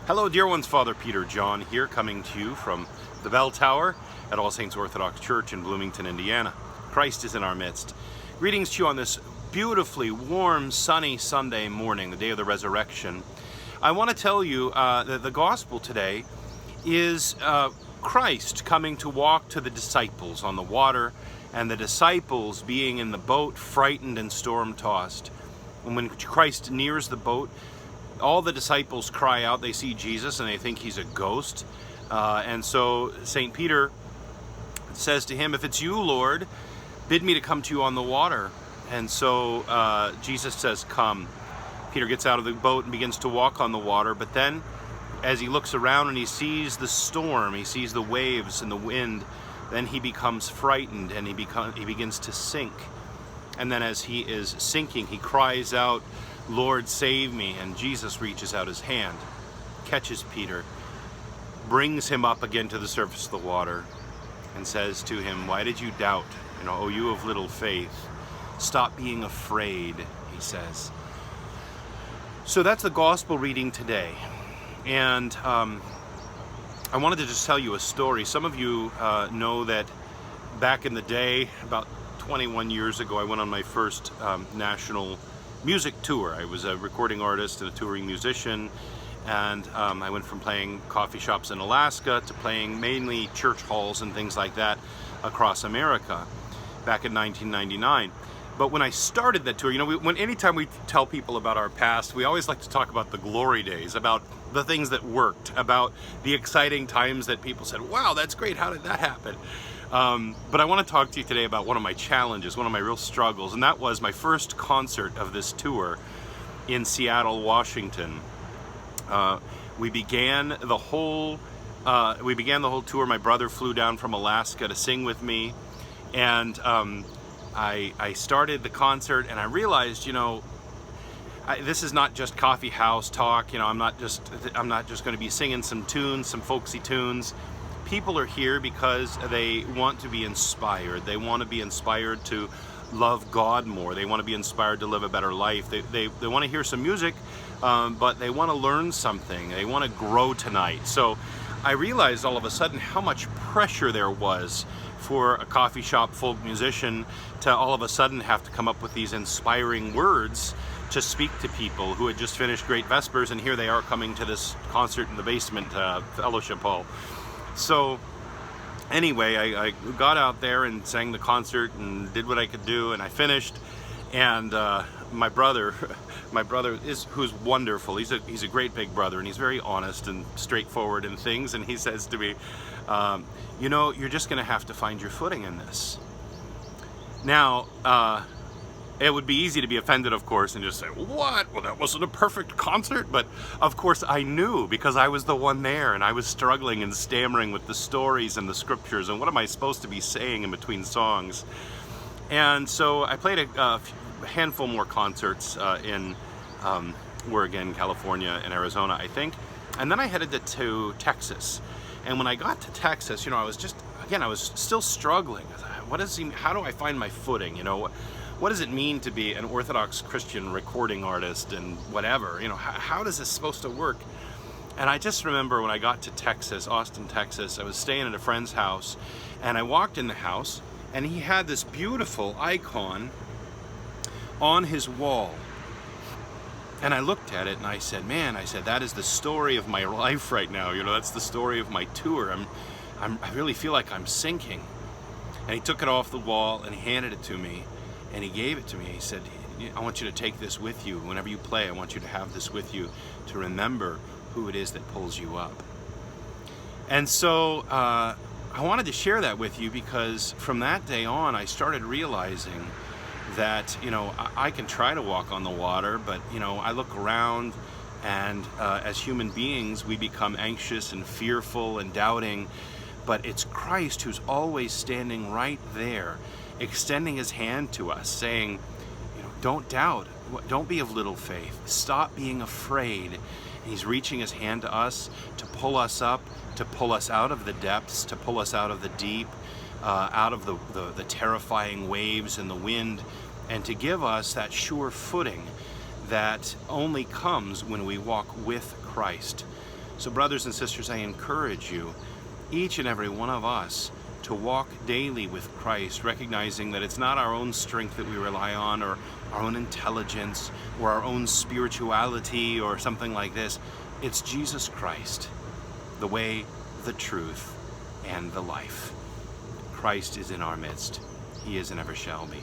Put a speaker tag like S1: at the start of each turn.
S1: Hello, dear ones. Father Peter John here, coming to you from the Bell Tower at All Saints Orthodox Church in Bloomington, Indiana. Christ is in our midst. Greetings to you on this beautifully warm, sunny Sunday morning, the day of the resurrection. I want to tell you that the gospel today is Christ coming to walk to the disciples on the water, and the disciples being in the boat, frightened and storm-tossed. And when Christ nears the boat, all the disciples cry out. They see Jesus and they think he's a ghost. And so St. Peter says to him, "If it's you, Lord, bid me to come to you on the water." And so Jesus says, "Come." Peter gets out of the boat and begins to walk on the water. But then as he looks around and he sees the storm, he sees the waves and the wind, then he becomes frightened and he begins to sink. And then as he is sinking, he cries out, "Lord, save me." And Jesus reaches out his hand, catches Peter, brings him up again to the surface of the water, and says to him, "Why did you doubt? O you of little faith? Stop being afraid," he says. So that's the gospel reading today. And I wanted to just tell you a story. Some of you know that back in the day, about 21 years ago, I went on my first national music tour. I was a recording artist and a touring musician, and I went from playing coffee shops in Alaska to playing mainly church halls and things like that across America back in 1999. But when I started that tour, anytime we tell people about our past, we always like to talk about the glory days, about the things that worked, about the exciting times that people said, "Wow, that's great, how did that happen?" But I want to talk to you today about one of my challenges, one of my real struggles, and that was my first concert of this tour in Seattle, Washington. We began the whole tour. My brother flew down from Alaska to sing with me, and I started the concert, and I realized, this is not just coffee house talk. I'm not just going to be singing some tunes, some folksy tunes. People are here because they want to be inspired. They want to be inspired to love God more. They want to be inspired to live a better life. They want to hear some music, but they want to learn something. They want to grow tonight. So I realized all of a sudden how much pressure there was for a coffee shop folk musician to all of a sudden have to come up with these inspiring words to speak to people who had just finished Great Vespers, and here they are coming to this concert in the basement fellowship hall. So anyway, I got out there and sang the concert and did what I could do, and I finished. And my brother who's wonderful. He's a great big brother, and he's very honest and straightforward in things. And he says to me, "You're just going to have to find your footing in this." Now, it would be easy to be offended, of course, and just say, "What? Well, that wasn't a perfect concert." But of course I knew, because I was the one there, and I was struggling and stammering with the stories and the scriptures, and what am I supposed to be saying in between songs? And so I played a handful more concerts in Oregon, California, and Arizona, I think. And then I headed to Texas. And when I got to Texas, I was still struggling. How do I find my footing? What does it mean to be an Orthodox Christian recording artist and whatever? How is this supposed to work? And I just remember when I got to Texas, Austin, Texas, I was staying at a friend's house, and I walked in the house, and he had this beautiful icon on his wall. And I looked at it and I said, "Man," I said, "that is the story of my life right now. That's the story of my tour. I really feel like I'm sinking." And he took it off the wall and he handed it to me, and he gave it to me. He said, "I want you to take this with you. Whenever you play, I want you to have this with you to remember who it is that pulls you up." And so I wanted to share that with you, because from that day on, I started realizing that, I can try to walk on the water, but, I look around, and as human beings, we become anxious and fearful and doubting. But it's Christ who's always standing right there, extending his hand to us, saying, "Don't doubt. Don't be of little faith. Stop being afraid." And he's reaching his hand to us to pull us up, to pull us out of the depths, to pull us out of the deep, out of the terrifying waves and the wind, and to give us that sure footing that only comes when we walk with Christ. So brothers and sisters, I encourage you, each and every one of us, to walk daily with Christ, recognizing that it's not our own strength that we rely on, or our own intelligence, or our own spirituality, or something like this. It's Jesus Christ, the way, the truth, and the life. Christ is in our midst. He is and ever shall be.